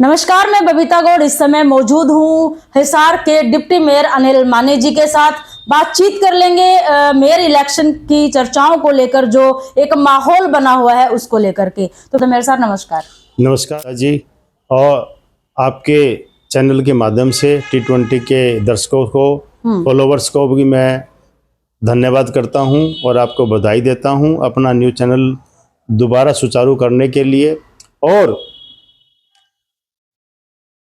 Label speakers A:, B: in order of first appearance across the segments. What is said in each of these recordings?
A: नमस्कार, मैं बबीता गौड़ इस समय मौजूद हूँ हिसार के डिप्टी मेयर अनिल माने जी के साथ। बातचीत कर लेंगे मेयर इलेक्शन की चर्चाओं को लेकर, जो एक माहौल बना हुआ है उसको लेकर के। तो मेयर साहब नमस्कार।
B: नमस्कार जी। और आपके चैनल के माध्यम से T20 के दर्शकों को, फॉलोवर्स को भी मैं धन्यवाद करता हूं और आपको बधाई देता हूं अपना न्यूज़ चैनल दोबारा सुचारू करने के लिए। और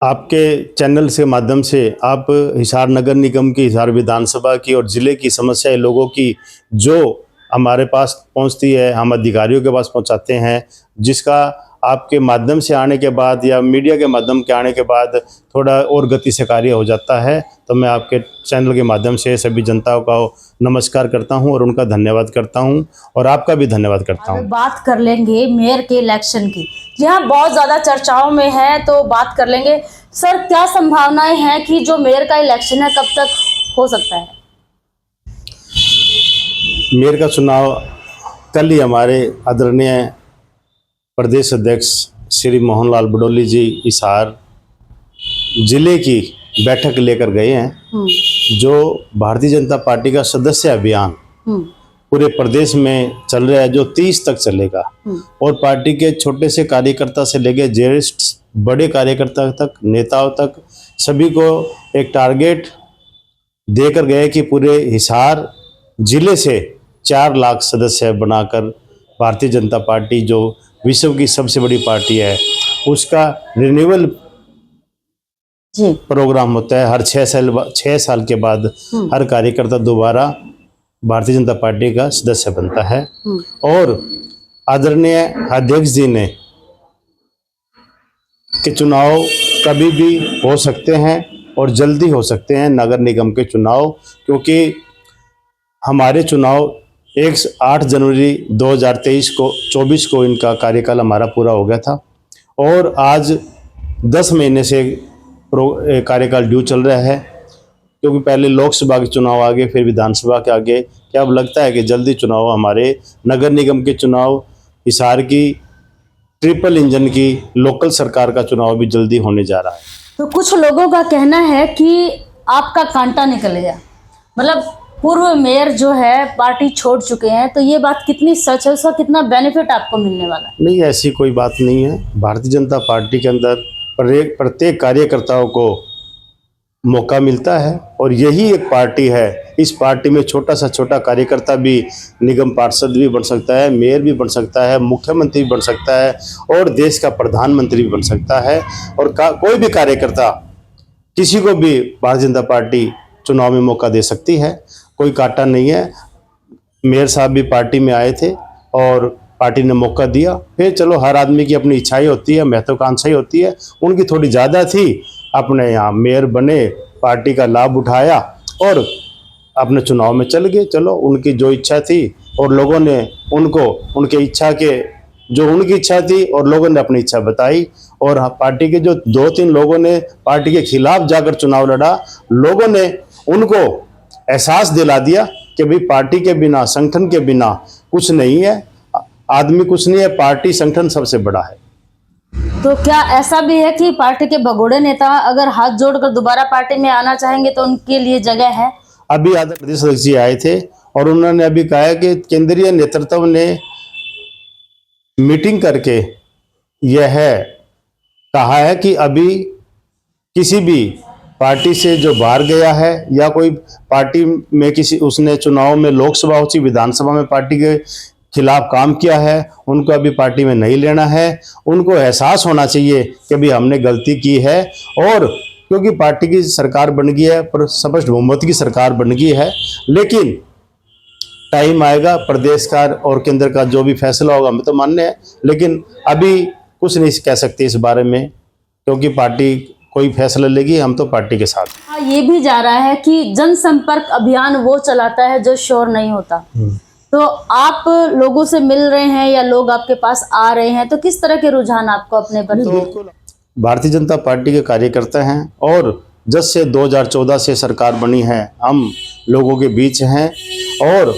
B: आपके चैनल से माध्यम से आप हिसार नगर निगम की, हिसार विधानसभा की और ज़िले की समस्याएं लोगों की जो हमारे पास पहुंचती है, हम अधिकारियों के पास पहुंचाते हैं, जिसका आपके माध्यम से आने के बाद या मीडिया के माध्यम के आने के बाद थोड़ा और गति से कार्य हो जाता है। तो मैं आपके चैनल के माध्यम से सभी जनता का नमस्कार करता हूं और उनका धन्यवाद करता हूं और आपका भी धन्यवाद करता हूं।
A: बात कर लेंगे मेयर के इलेक्शन की, जी हाँ, बहुत ज़्यादा चर्चाओं में है, तो बात कर लेंगे। सर, क्या संभावनाएं हैं कि जो मेयर का इलेक्शन है कब तक हो सकता है?
B: मेयर का चुनाव कल ही हमारे आदरणीय प्रदेश अध्यक्ष श्री मोहनलाल बडोली जी हिसार जिले की बैठक लेकर गए हैं। जो भारतीय जनता पार्टी का सदस्य अभियान पूरे प्रदेश में चल रहा है, जो 30 तक चलेगा और पार्टी के छोटे से कार्यकर्ता से लेकर ज्येष्ठ बड़े कार्यकर्ता तक, नेताओं तक, सभी को एक टारगेट देकर गए कि पूरे हिसार जिले से 4 लाख सदस्य बनाकर भारतीय जनता पार्टी, जो विश्व की सबसे बड़ी पार्टी है, उसका रिन्यूअल प्रोग्राम होता है। हर 6 साल के बाद हर कार्यकर्ता दोबारा भारतीय जनता पार्टी का सदस्य बनता है। और आदरणीय अध्यक्ष जी ने कि चुनाव कभी भी हो सकते हैं और जल्दी हो सकते हैं नगर निगम के चुनाव, क्योंकि हमारे चुनाव 8 जनवरी 2024 को इनका कार्यकाल हमारा पूरा हो गया था और आज 10 महीने से कार्यकाल ड्यू चल रहा है, क्योंकि पहले लोकसभा के चुनाव आगे, फिर विधानसभा के आगे। क्या अब लगता है कि जल्दी चुनाव, हमारे नगर निगम के चुनाव, हिसार की ट्रिपल इंजन की लोकल सरकार का चुनाव भी जल्दी होने जा रहा है।
A: तो कुछ लोगों का कहना है कि आपका कांटा निकल गया, मतलब पूर्व मेयर जो है पार्टी छोड़ चुके हैं, तो ये बात कितनी सच है, उसका कितना बेनिफिट आपको मिलने वाला है?
B: नहीं, ऐसी कोई बात नहीं है। भारतीय जनता पार्टी के अंदर प्रत्येक कार्यकर्ताओं को मौका मिलता है और यही एक पार्टी है। इस पार्टी में छोटा सा छोटा कार्यकर्ता भी निगम पार्षद भी बन सकता है, मेयर भी बन सकता है, मुख्यमंत्री भी बन सकता है और देश का प्रधानमंत्री भी बन सकता है। और कोई भी कार्यकर्ता किसी को भी भारतीय जनता पार्टी चुनाव में मौका दे सकती है, कोई कांटा नहीं है। मेयर साहब भी पार्टी में आए थे और पार्टी ने मौका दिया। फिर चलो, हर आदमी की अपनी इच्छाएं होती है, महत्वाकांक्षाएं होती है, उनकी थोड़ी ज़्यादा थी, अपने यहाँ मेयर बने, पार्टी का लाभ उठाया और अपने चुनाव में चल गए। चलो, उनकी जो इच्छा थी और लोगों ने उनको उनकी इच्छा थी और लोगों ने अपनी इच्छा बताई। और पार्टी के जो 2-3 लोगों ने पार्टी के खिलाफ जाकर चुनाव लड़ा, लोगों ने उनको एहसास दिला दिया कि भाई पार्टी के बिना, संगठन के बिना कुछ नहीं है, आदमी कुछ नहीं है, पार्टी संगठन सबसे बड़ा है।
A: तो क्या ऐसा भी है कि पार्टी के भगोड़े नेता अगर हाथ जोड़कर दोबारा पार्टी में आना चाहेंगे तो उनके लिए जगह है?
B: अभी आदरणीय प्रदेश अध्यक्ष जी आए थे और उन्होंने अभी कहा है कि केंद्रीय नेतृत्व ने मीटिंग करके यह कहा है कि अभी किसी भी पार्टी से जो बाहर गया है या कोई पार्टी में उसने चुनाव में, लोकसभा हो, विधानसभा में पार्टी के खिलाफ काम किया है, उनको अभी पार्टी में नहीं लेना है। उनको एहसास होना चाहिए कि भी हमने गलती की है। और क्योंकि पार्टी की सरकार बन गई है, पर स्पष्ट बहुमत की सरकार बन गई है, लेकिन टाइम आएगा, प्रदेश का और केंद्र का जो भी फैसला होगा, हमें तो मानने हैं, लेकिन अभी कुछ नहीं कह सकते इस बारे में, क्योंकि पार्टी कोई फैसला लेगी, हम तो पार्टी के साथ।
A: हाँ, ये भी जा रहा है कि जनसंपर्क अभियान वो चलाता है जो शोर नहीं होता। तो आप लोगों से मिल रहे हैं या लोग आपके पास आ रहे हैं, तो किस तरह के रुझान आपको अपने पर?
B: तो भारतीय जनता पार्टी के कार्यकर्ता हैं और जब से 2014 से सरकार बनी है, हम लोगों के बीच हैं और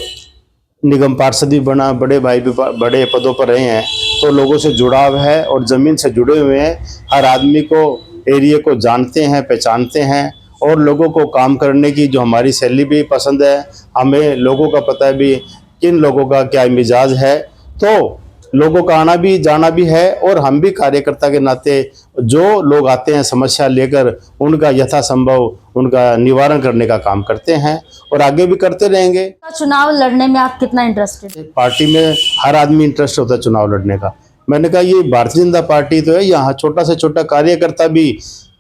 B: निगम पार्षद भी बना, बड़े भाई भी बड़े पदों पर रहे हैं तो लोगों से जुड़ाव है और ज़मीन से जुड़े हुए हैं। हर आदमी को, एरिया को जानते हैं, पहचानते हैं और लोगों को काम करने की जो हमारी शैली भी पसंद है। हमें लोगों का पता है भी किन लोगों का क्या मिजाज है, तो लोगों का आना भी जाना भी है और हम भी कार्यकर्ता के नाते जो लोग आते हैं समस्या लेकर उनका यथासंभव उनका निवारण करने का काम करते हैं और आगे भी करते रहेंगे।
A: चुनाव लड़ने में आप कितना इंटरेस्टेड हैं?
B: पार्टी में हर आदमी इंटरेस्ट होता है चुनाव लड़ने का। मैंने कहा ये भारतीय जनता पार्टी तो है, यहाँ छोटा से छोटा कार्यकर्ता भी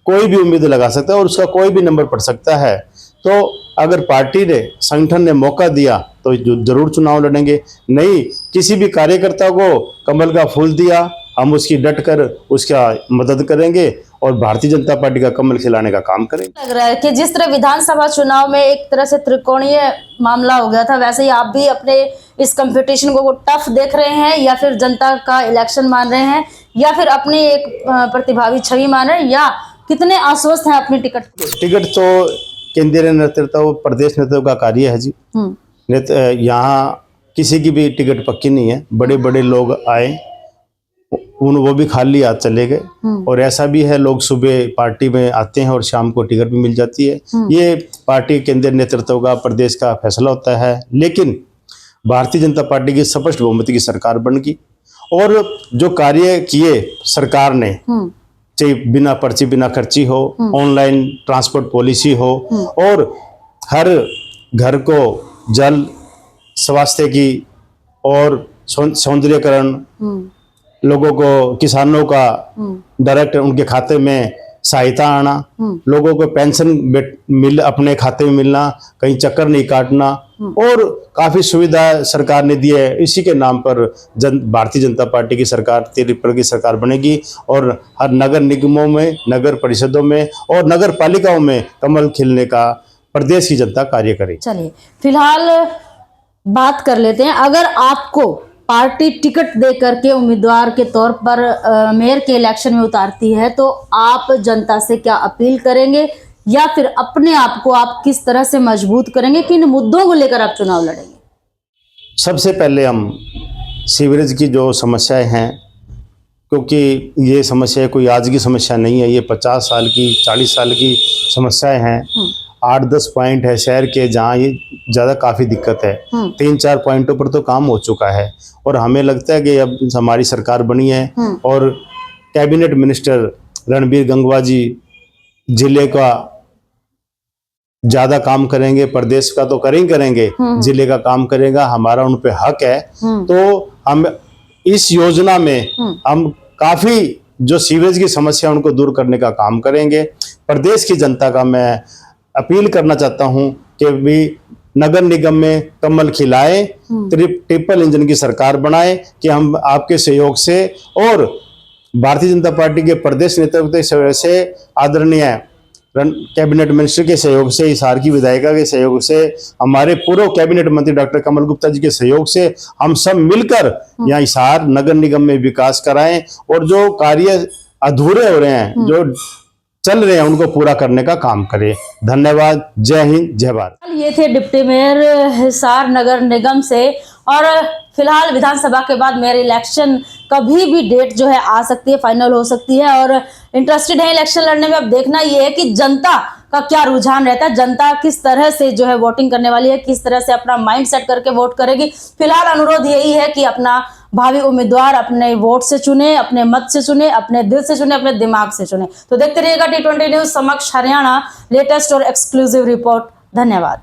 B: कोई भी उम्मीद लगा सकता है और उसका कोई भी नंबर पड़ सकता है। तो अगर पार्टी ने, संगठन ने मौका दिया तो जरूर चुनाव लड़ेंगे। नहीं, किसी भी कार्यकर्ता को कमल का फूल दिया, हम उसकी डट कर उसका मदद करेंगे और भारतीय जनता पार्टी का कमल खिलाने का काम करेंगे।
A: लग रहा है कि जिस तरह विधानसभा चुनाव में एक तरह से त्रिकोणीय मामला हो गया था, वैसे ही आप भी अपने इस कंपटीशन को टफ देख रहे हैं, या फिर जनता का इलेक्शन मान रहे हैं, या फिर अपनी एक प्रतिभावी छवि मान रहे हैं, या कितने आश्वस्त हैं अपनी टिकट?
B: टिकट तो केंद्रीय नेतृत्व, प्रदेश नेतृत्व का कार्य है जी। यहाँ किसी की भी टिकट पक्की नहीं है। बड़े बड़े लोग आए, वो भी खाली हाथ चले गए और ऐसा भी है लोग सुबह पार्टी में आते हैं और शाम को टिकट भी मिल जाती है। ये पार्टी केंद्रीय नेतृत्व का, प्रदेश का फैसला होता है। लेकिन भारतीय जनता पार्टी की स्पष्ट बहुमत की सरकार बन गई और जो कार्य किए सरकार ने, चाहे बिना पर्ची बिना खर्ची हो, ऑनलाइन ट्रांसपोर्ट पॉलिसी हो और हर घर को जल, स्वास्थ्य की और सौंदर्यकरण, लोगों को, किसानों का डायरेक्ट उनके खाते में सहायता आना, लोगों को पेंशन मिल अपने खाते में मिलना, कहीं चक्कर नहीं काटना और काफी सुविधा सरकार ने दी है। इसी के नाम पर भारतीय जनता पार्टी की सरकार, त्रिपुरा की सरकार बनेगी और हर नगर निगमों में, नगर परिषदों में और नगर पालिकाओं में कमल खिलने का प्रदेश की जनता कार्य करेगी।
A: चलिए, फिलहाल बात कर लेते हैं, अगर आपको पार्टी टिकट दे करके उम्मीदवार के तौर पर मेयर के इलेक्शन में उतारती है, तो आप जनता से क्या अपील करेंगे, या फिर अपने आप को आप किस तरह से मजबूत करेंगे, किन मुद्दों को लेकर आप चुनाव लड़ेंगे? सबसे
B: पहले हम सीवरेज की जो समस्याएं हैं, क्योंकि ये समस्या कोई आज की समस्या नहीं है, ये 50 साल की, 40 साल की समस्याएं हैं। 8-10 पॉइंट है शहर के जहाँ ये ज़्यादा काफ़ी दिक्कत है। 3-4 पॉइंटों पर तो काम हो चुका है और हमें लगता है कि अब हमारी सरकार बनी है और कैबिनेट मिनिस्टर रणबीर गंगवा जी जिले का ज़्यादा काम करेंगे, प्रदेश का तो करेंगे, जिले का काम करेगा, हमारा उन पे हक है। तो हम इस योजना में हम काफ़ी जो सीवरेज की समस्या उनको दूर करने का काम करेंगे। प्रदेश की जनता का मैं अपील करना चाहता हूं कि भी नगर निगम में कमल खिलाए, ट्रिपल इंजन की सरकार बनाए कि हम आपके सहयोग से और भारतीय जनता पार्टी के प्रदेश नेतृत्व से, आदरणीय कैबिनेट मिनिस्टर के सहयोग से, हिसार की विधायिका के सहयोग से, हमारे पूर्व कैबिनेट मंत्री डॉक्टर कमल गुप्ता जी के सहयोग से हम सब मिलकर यहाँ हिसार नगर निगम में विकास कराएं और जो कार्य अधूरे हो रहे हैं, जो चल रहे हैं, उनको पूरा करने का काम करें। धन्यवाद। जय हिंद, जय भारत।
A: ये थे डिप्टी मेयर हिसार नगर निगम से। और फिलहाल विधानसभा के बाद मेयर इलेक्शन कभी भी डेट जो है आ सकती है, फाइनल हो सकती है, और इंटरेस्टेड है इलेक्शन लड़ने में। अब देखना ये है कि जनता का क्या रुझान रहता है, जनता किस तरह से जो है वोटिंग करने वाली है, किस तरह से अपना माइंड सेट करके वोट करेगी। फिलहाल अनुरोध यही है कि अपना भावी उम्मीदवार अपने वोट से चुने, अपने मत से चुने, अपने दिल से चुने, अपने दिमाग से चुने। तो देखते रहिएगा T20 न्यूज समक्ष हरियाणा, लेटेस्ट और एक्सक्लूसिव रिपोर्ट। धन्यवाद।